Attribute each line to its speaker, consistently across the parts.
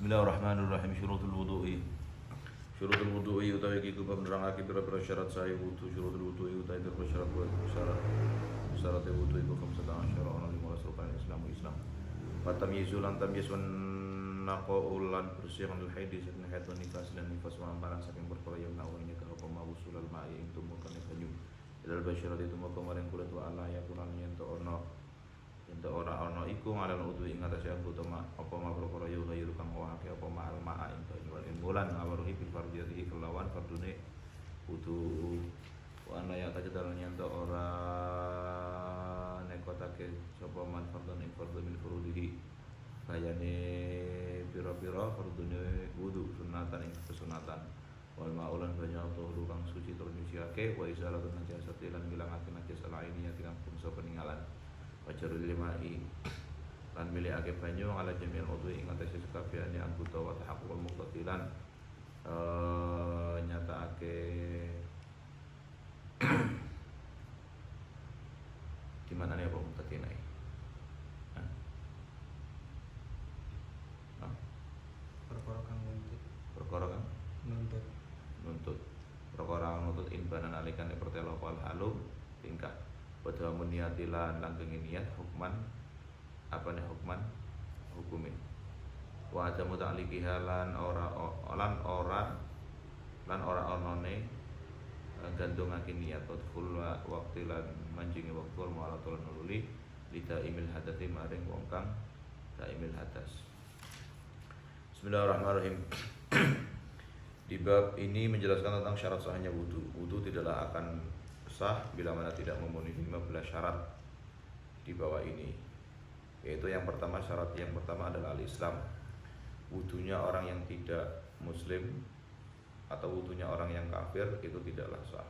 Speaker 1: Bismillahirrahmanirrahim. Syurutul wudu'i utawi iki kubab nerangake pira-pira syarat sae wudu. Syurutul wudu'i utawi pira syarat syarat wudu iku khamsata asyara ana 15 rukun Islam. Fatam yuzulan tam yaswan naqaulan bersih anil haidi saking haid wa nifas dan nifas wa ambaran saking perkara yang nawainya ka apa mawusulal ma'i ing tumurkan banyu. Ilal basyarat itu maka maring kulit wa ala yakulan yen to ora ana iku ngalal udu ing atase anggota apa perkara ya ghairu kang wake apa ma'al ma'a ing bulan ngawaruhi bil fardiyati kelawan fardune udu wa ana ya tajadalan yen to ora nekotake sapa man fardun ing fardhu min furudihi bayane pira-pira fardune wudu sunatan ing kesunatan wal ma'ulan banyak tuh kang suci tur nyuciake wa isalatun najasati lan ngilangake najas alaini kang bangsa peninggalan wajarul limai lan milikake banyu ala jamil udhu ing atase sakabehane anggota wa tahaqqul muqtatilan nyatakake di mana nih apa muqtatinai
Speaker 2: perkara kang
Speaker 1: perkara kang nuntut perkara kang nuntut imbanan alikan pertelo wal halum tingkah pada muniatilan langgeng niat hukman apa nih hukman hukumin wa ada muta'alliqiha lan ora onone gantungake niat tudkhul waqti lan manjingi wektu mu'alatul nululi lida imil hadati maring wong kang daimil hadas. Bismillahirrahmanirrahim. Di bab ini menjelaskan tentang syarat sahnya wudu. Wudu tidaklah akan sah bila mana tidak memenuhi 15 syarat di bawah ini. Yaitu yang pertama, syarat yang pertama adalah al-Islam. Wudunya orang yang tidak muslim atau wudunya orang yang kafir itu tidaklah sah.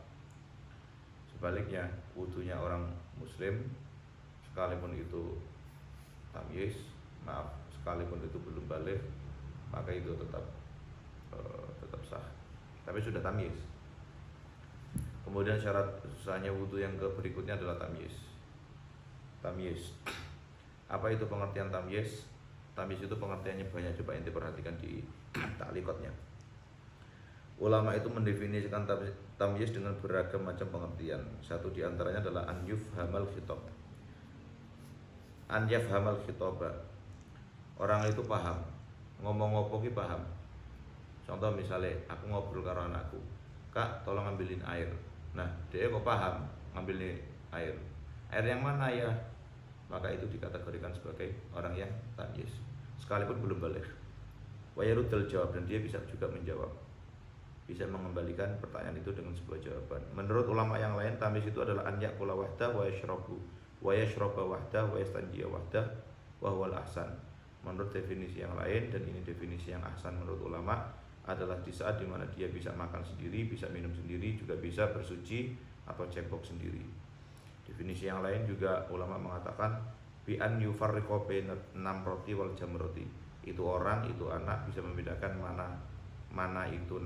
Speaker 1: Sebaliknya, wudunya orang muslim sekalipun itu tamyiz, sekalipun itu belum balik, maka itu tetap sah. Tapi sudah tamyiz. Kemudian syarat sahnya wudu yang berikutnya adalah tamyiz. Tamyiz. Apa itu pengertian tamyiz? Tamyiz itu pengertiannya banyak, coba ente perhatikan di ta'liqatnya. Ulama itu mendefinisikan tamyiz dengan beragam macam pengertian. Satu di antaranya adalah an yufhamal khitab. An yafhamal khitaba. Orang itu paham, ngomong apa ki paham. Contoh misalnya aku ngobrol karo anakku, "Kak, tolong ambilin air." Nah, dia kok paham ngambilnya air. Air yang mana ya? Maka itu dikategorikan sebagai orang yang tamyiz, sekalipun belum balik. Wa yaruddul jawab, dan dia bisa juga menjawab, bisa mengembalikan pertanyaan itu dengan sebuah jawaban. Menurut ulama yang lain, tamyiz itu adalah an yaqula wahda wa yashraba wahda wa yastanjiya wahda wa huwal ahsan. Menurut definisi yang lain, dan ini definisi yang ahsan menurut ulama, adalah di saat dimana dia bisa makan sendiri, bisa minum sendiri, juga bisa bersuci atau cebok sendiri. Definisi yang lain juga ulama mengatakan bi an yufarriqu baina namrati wal jamrati. Itu orang, itu anak bisa membedakan mana itu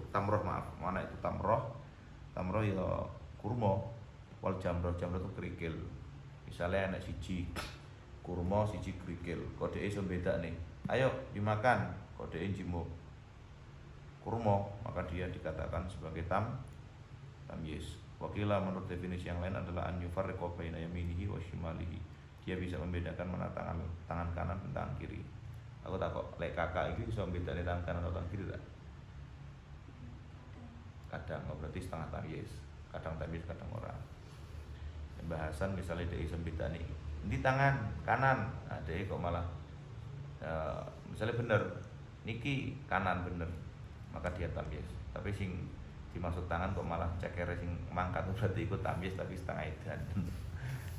Speaker 1: tamroh, mana itu tamroh ya kurma, wal jamroh itu kerikil. Misalnya anak siji kurma, siji kerikil, kode iso beda nih. Ayo dimakan, kode jimo kurma, maka dia dikatakan sebagai tamyiz. Wakila menurut definisi yang lain adalah an yufarriqu baina yaminihi wa shimalihi. Dia bisa membedakan mana tangan kanan dan tangan kiri. Aku takut lek kakak iki bisa membedakan tangan kanan atau tangan kiri tak? Kadang, berarti setengah tamyiz. Kadang tamyiz, kadang orang. Bahasan misalnya dia bisa membedakan ini tangan kanan, nah dia kok malah misalnya bener niki kanan bener, maka dia tamyiz. Tapi sing dimaksud tangan kok malah cekere sing mangkat, berarti ikut tamyiz tapi setengah edan.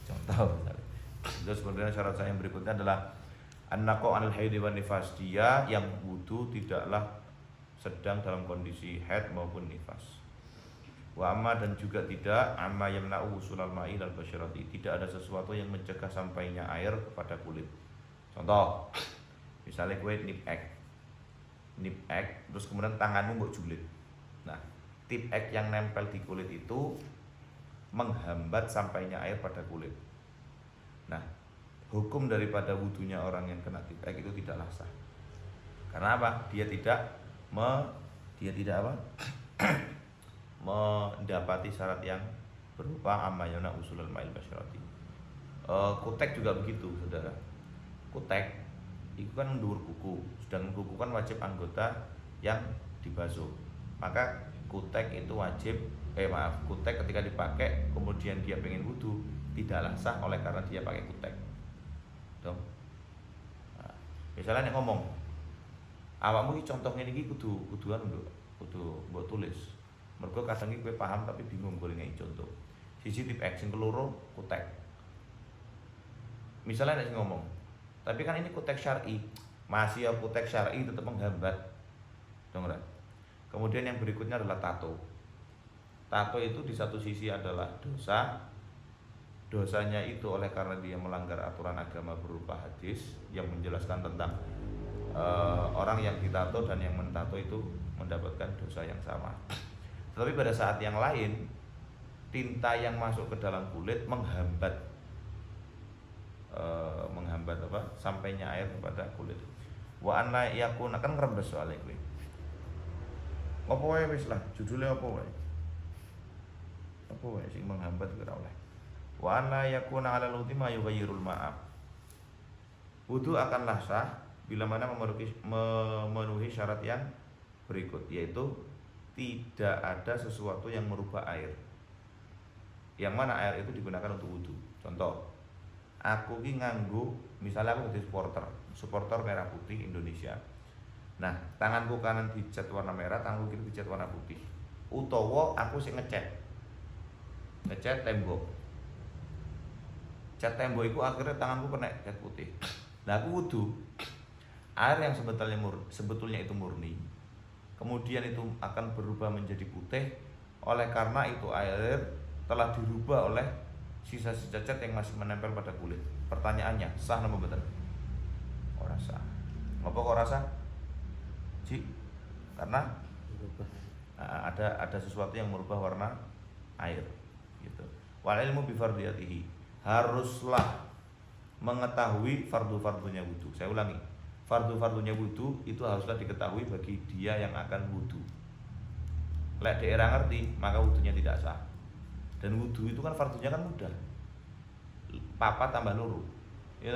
Speaker 1: Contoh misalnya. Terus kemudian syarat saya yang berikutnya adalah an-naqu 'anil haidi wan nifas. Dia yang wudu tidaklah sedang dalam kondisi haid maupun nifas. Wa amma, dan juga tidak amma yamna'u wusulal ma'i dal basyarati. Tidak ada sesuatu yang mencegah sampainya air kepada kulit. Contoh, misalnya kue nip egg, terus kemudian tanganmu mbok julid. Nah, tip egg yang nempel di kulit itu menghambat sampainya air pada kulit. Nah, hukum daripada wudunya orang yang kena tip egg itu tidaklah sah. Karena apa? Dia tidak apa? Mendapati syarat yang berupa amayona usulul ma'il basyarati. Kutek juga begitu, saudara. Kutek itu kan mendur kuku, sedangkan kuku kan wajib anggota yang dibasuh. Maka kutek itu wajib, kutek ketika dipakai kemudian dia pengen wudu tidaklah sah oleh karena dia pakai kutek. Dong. Nah, misalnya nek ngomong, awakmu iki contoh ngene iki kuduan kudu mbok tulis. Mergo kadang iki kowe paham tapi bingung golek contoh. Siji tip action keloro kutek. Misalnya nek ngomong, tapi kan ini kutek syar'i, masih ya kutek syar'i tetap menghambat. Dong ora? Kemudian yang berikutnya adalah tato. Tato itu di satu sisi adalah dosa. Dosanya itu oleh karena dia melanggar aturan agama berupa hadis yang menjelaskan tentang orang yang ditato dan yang mentato itu mendapatkan dosa yang sama. Tetapi pada saat yang lain, tinta yang masuk ke dalam kulit menghambat apa? Sampainya air kepada kulit. Wa anna yakuna kan ngrembes soalnya kuwi. Apa wae wis lah, judulnya apa wae? Apa wae sing menghambat ora oleh. Wa anna yakuna 'ala al-ultima yughayyirul ma'ab. Wudu akanlah sah bila mana memenuhi syarat yang berikut, yaitu tidak ada sesuatu yang merubah air. Yang mana air itu digunakan untuk wudu. Contoh, aku ki nganggo, misalnya aku jadi supporter merah putih Indonesia. Nah, tanganku kanan dicat warna merah, tanganku kiri dicat warna putih. Utawa aku sing ngecat tembok. Cat tembok itu akhirnya tanganku kena cat putih. Nah, aku wudu. Air yang sebetulnya itu murni, kemudian itu akan berubah menjadi putih oleh karena itu air telah dirubah oleh sisa-sisa cat yang masih menempel pada kulit. Pertanyaannya, sah napa mboten? Ora sah. Ngapa kok ora sah? Ci, karena ada sesuatu yang merubah warna air gitu. Wal ilmu bi fardiyatihi, haruslah mengetahui fardu-fardunya wudu. Saya ulangi, fardu-fardunya wudu itu haruslah diketahui bagi dia yang akan wudu. Lek daerah ngerti, maka wudunya tidak sah. Dan wudu itu kan fardunya kan mudah, papat tambah loro, ya.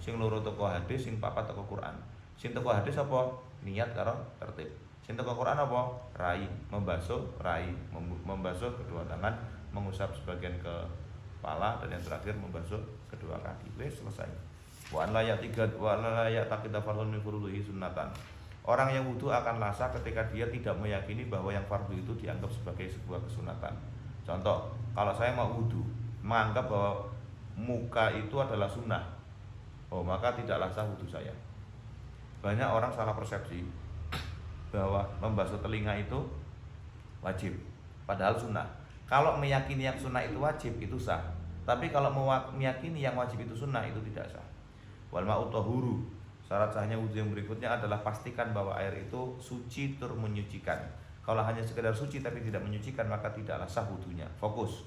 Speaker 1: Sing loro teko hadis, sing papat teko Quran. Sing teko hadis apa? Niat karo tertib. Sing teko Quran apa? Rai, membasuh kedua tangan, mengusap sebagian kepala, dan yang terakhir membasuh kedua kaki. Wes selesai. Wa la ya'taqida fardhun min furudihi sunnatan. Orang yang wudu akan sah ketika dia tidak meyakini bahwa yang fardu itu dianggap sebagai sebuah kesunatan. Contoh, kalau saya mau wudu, menganggap bahwa muka itu adalah sunnah, maka tidaklah sah wudu saya. Banyak orang salah persepsi bahwa membasuh telinga itu wajib, padahal sunnah. Kalau meyakini yang sunnah itu wajib, itu sah. Tapi kalau meyakini yang wajib itu sunnah, itu tidak sah. Wal ma'u tahuru, syarat sahnya wudu yang berikutnya adalah pastikan bahwa air itu suci tur menyucikan. Kalau hanya sekedar suci tapi tidak menyucikan, maka tidaklah sah wudunya. Fokus.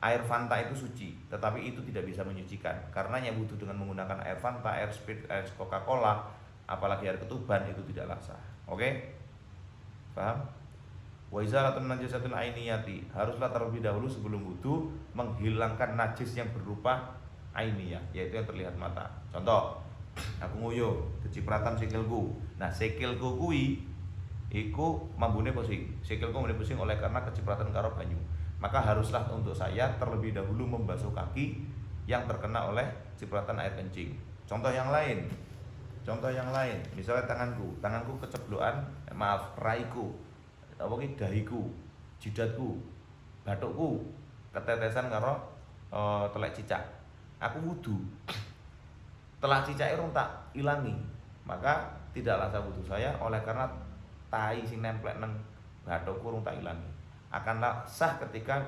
Speaker 1: Air Fanta itu suci, tetapi itu tidak bisa menyucikan. Karena yang wudu dengan menggunakan air Fanta, air Sprite, air Coca-Cola, apalagi air ketuban, itu tidaklah sah. Oke? Paham? Wa izalatun najasatil ainiyati, haruslah terlebih dahulu sebelum wudu menghilangkan najis yang berupa ainiyah, yaitu yang terlihat mata. Contoh, aku nguyuh kecipratan sikilku. Nah, sikilku kuwi iku mambune pusing. Sikilku mambune pusing oleh karena kecipratan karo banyu. Maka haruslah untuk saya terlebih dahulu membasuh kaki yang terkena oleh cipratan air kencing. Contoh yang lain, misalnya tanganku keceplokan, raiku, dahiku, jidatku, batukku ketetesan karo telek cicak. Aku wudu, telak cicak urung tak ilangi, maka tidaklah sah wudu saya oleh karena tai sing nemplek nang batukku urung tak ilangi. Akanlah sah ketika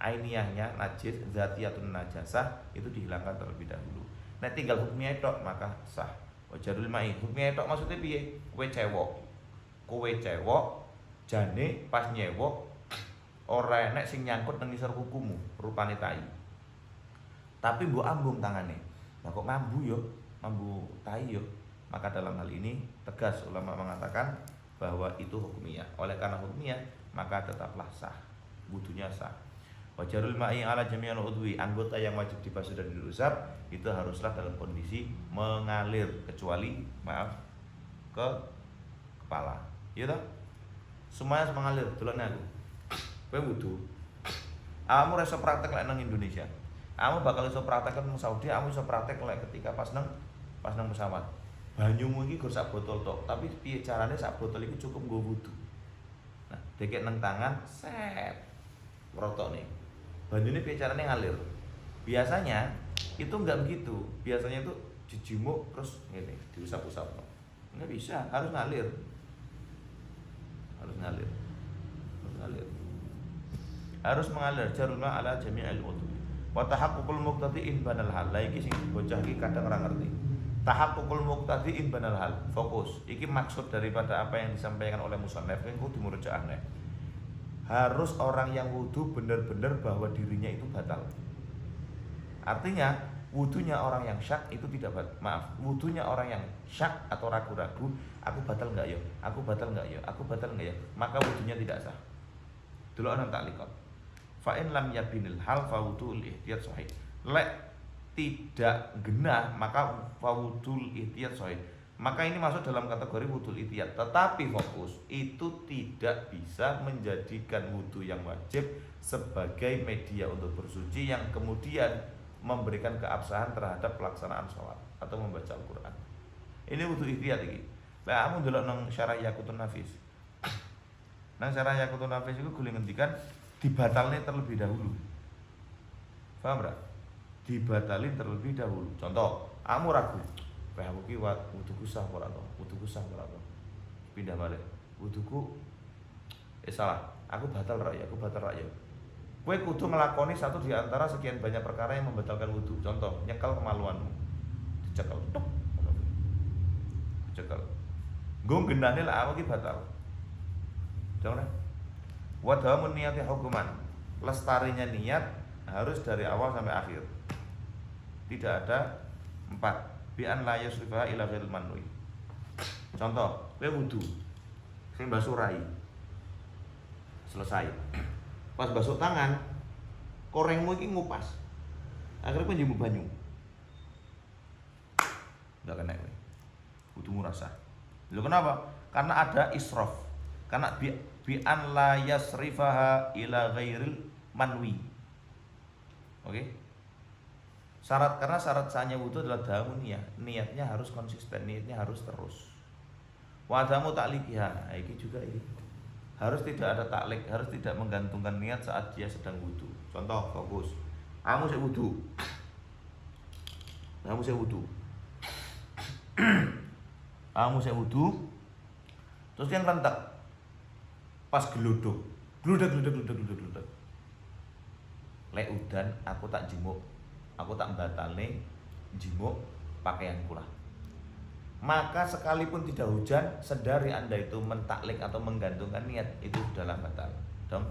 Speaker 1: ainiyahnya najis, zatiyatun najasah itu dihilangkan terlebih dahulu. Nah, tinggal hukumnya tok maka sah. Wajarul ma'i, hukumnya tok maksudnya piye? Kowe cewek jane pas nyewok ora enek sing nyangkut nang ngisor kukumu rupane tai. Tapi mbok ambung tangane. Lah kok mambu tai yo. Maka dalam hal ini tegas ulama mengatakan bahwa itu hukumiyah. Oleh karena hukumiyah, maka tetaplah sah, wudunya sah. Wajarul ma'i ala jami'al udwi, anggota yang wajib dibasuh dan diusap itu haruslah dalam kondisi mengalir, kecuali ke kepala. Iya toh? Semuanya harus mengalir, delokne aku. Kowe wudu. Kamu rasa praktek lek nang Indonesia. Kamu bakal iso praktek nang Saudi, kamu iso praktek lek ketika pas nang pesawat. Banyumu iki gur sak botol tok, tapi piye carane sak botol iki cukup nggo wudu. Nah, dekek nang tangan, set. Merotokne. Banyune piye carane ngalir. Biasanya itu enggak begitu. Biasanya itu dijimuk terus ngene, diusap-usap. Enggak bisa, harus ngalir. Harus ngalir. Harus ngalir. Harus mengalir jarul ma ala jami'il udhu. Wa tahaqqul muqtadi'in banal hal. Lah iki sing bocah iki kadang ora ngerti. Tahaqqul muqtadi'in banal hal. Fokus. Iki maksud daripada apa yang disampaikan oleh musannaf kan kudu murojaahne. Harus orang yang wudu benar-benar bahwa dirinya itu batal. Artinya wudunya orang yang syak itu tidak wudunya orang yang syak atau ragu-ragu, aku batal enggak ya? Aku batal enggak ya? Aku batal enggak ya? Maka wudunya tidak sah. Dulu ana takliqat. Fa in lam yabinil hal fa wudul ihtiyat sahih. Lek tidak genah maka fa wudul ihtiyat sahih. Maka ini masuk dalam kategori wudul ihtiyat. Tetapi fokus itu tidak bisa menjadikan wudu yang wajib sebagai media untuk bersuci yang kemudian memberikan keabsahan terhadap pelaksanaan sholat atau membaca Al-Quran. Ini wudu ihtiyat iki. Lah kamu delok nang syarah Yaqutun Nafis. Nang syarah Yaqutun Nafis iku kula ngendikan dibatalnya terlebih dahulu. Paham ora? Dibatalin terlebih dahulu. Contoh, kamu ragu, aku ki wuduku sah ora to? Wuduku sah ora to? Pindah balik. Wuduku salah. Aku batal ra ya, aku batal ra ya. Kowe kudu nglakoni satu di antara sekian banyak perkara yang membatalkan wudu. Contoh, nyekel kemaluanmu. Dicekel tuk. Dicekel. Nggo gendane lah aku ki batal. Jangan. Wa dawamun niyati hukuman. Lestarinya niat harus dari awal sampai akhir. Tidak ada 4. Bi an la yusrifa ila ghairil manwi. Contoh, kowe wudu. Sing basuh rai. Selesai. Pas basuh tangan, korengmu iki ngupas. Akhirnya kowe njemuk banyu. Enggak kena kowe. Wudumu rasa. Lho kenapa? Karena ada israf. Karena bi an la yasrifaha ila ghairil manwi. Oke? Karena syarat sahnya wudu adalah damun ya. Niatnya harus konsisten, niatnya harus terus. Wa damu ta'liqiha. Iki juga ini. Harus tidak ada taklik, harus tidak menggantungkan niat saat dia sedang wudu. Contoh, fokus. Kamu sik wudu. Kamu sik wudu. Kamu sik wudu. Terus yang rentak. Pas geluduk. Gludak. Lek udan aku tak jemuk. Aku tak batalne jemuk pakaianku lah. Maka sekalipun tidak hujan, sedari Anda itu mentaklik atau menggantungkan niat, itu sudahlah batal. Dong.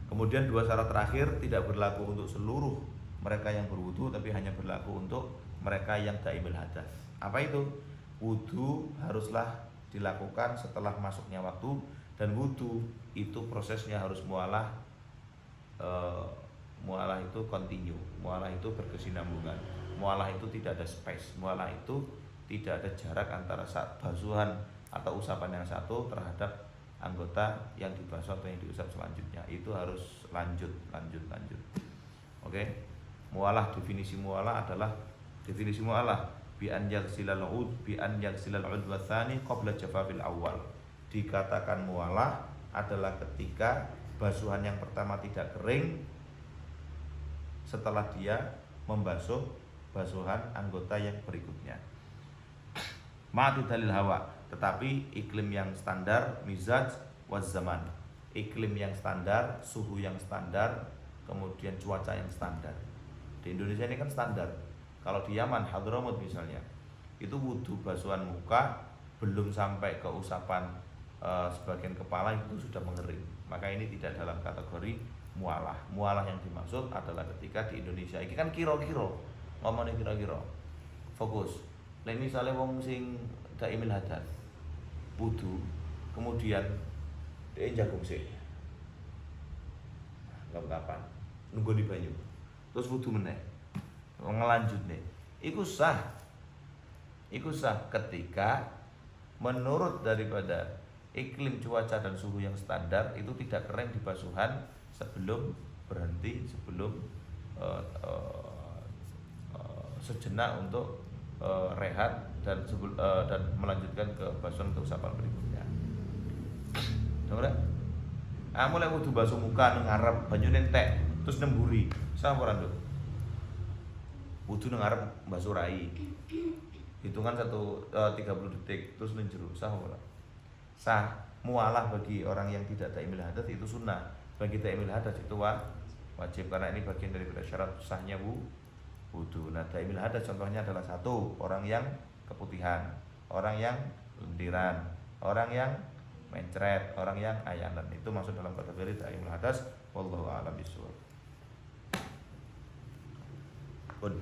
Speaker 1: Kemudian 2 syarat terakhir tidak berlaku untuk seluruh mereka yang berwudu, tapi hanya berlaku untuk mereka yang daimul hadas. Apa itu? Wudu haruslah dilakukan setelah masuknya waktu, dan wudu itu prosesnya harus mualah. Mualah itu continue, mualah itu berkesinambungan, mualah itu tidak ada space, mualah itu tidak ada jarak antara basuhan atau usapan yang satu terhadap anggota yang dibasuh atau yang diusap selanjutnya. Itu harus lanjut. Oke? Mualah, definisi mualah adalah bi an yaghsilal ud wa tsani qabla jafafil awal. Dikatakan mualah adalah ketika basuhan yang pertama tidak kering setelah dia membasuh basuhan anggota yang berikutnya. Ma'atu dalil hawa, tetapi iklim yang standar, mizaj waz zaman. Iklim yang standar, suhu yang standar, kemudian cuaca yang standar. Di Indonesia ini kan standar. Kalau di Yaman, Hadramut misalnya, itu wudu basuhan muka belum sampai ke usapan sebagian kepala itu sudah mengering. Maka ini tidak dalam kategori mualah. Mualah yang dimaksud adalah ketika di Indonesia ini kan kira-kira, ngomongnya kira-kira. Fokus. Lek misale wong sing daimil hadas wudu kemudian dia jagung sih. Lah kapan? Nunggu di banyu. Terus wudu meneh. Ngelanjutne. Iku sah. Iku sah ketika menurut daripada iklim cuaca dan suhu yang standar itu tidak kering di basuhan sebelum berhenti, sebelum sejenak untuk rehat dan dan melanjutkan ke basuhan untuk usapan berikutnya. Dengar? Mulai wudu basuh muka nang ngarep banyu entek terus nemburi. Sah ora nduk? Wudu nang ngarep basuh rai. Hitungan 30 detik terus nang jero. Sah ora? Sah. Mualah bagi orang yang tidak daimil hadas itu sunnah. Bagi daimil hadas itu wajib karena ini bagian daripada syarat sahnya wudu. Nah, daimil hadas contohnya adalah satu, orang yang keputihan, orang yang lendiran, orang yang mencret, orang yang ayanan. Itu masuk dalam kategori daimil hadas. Wallahu a'lam bishawab. Pun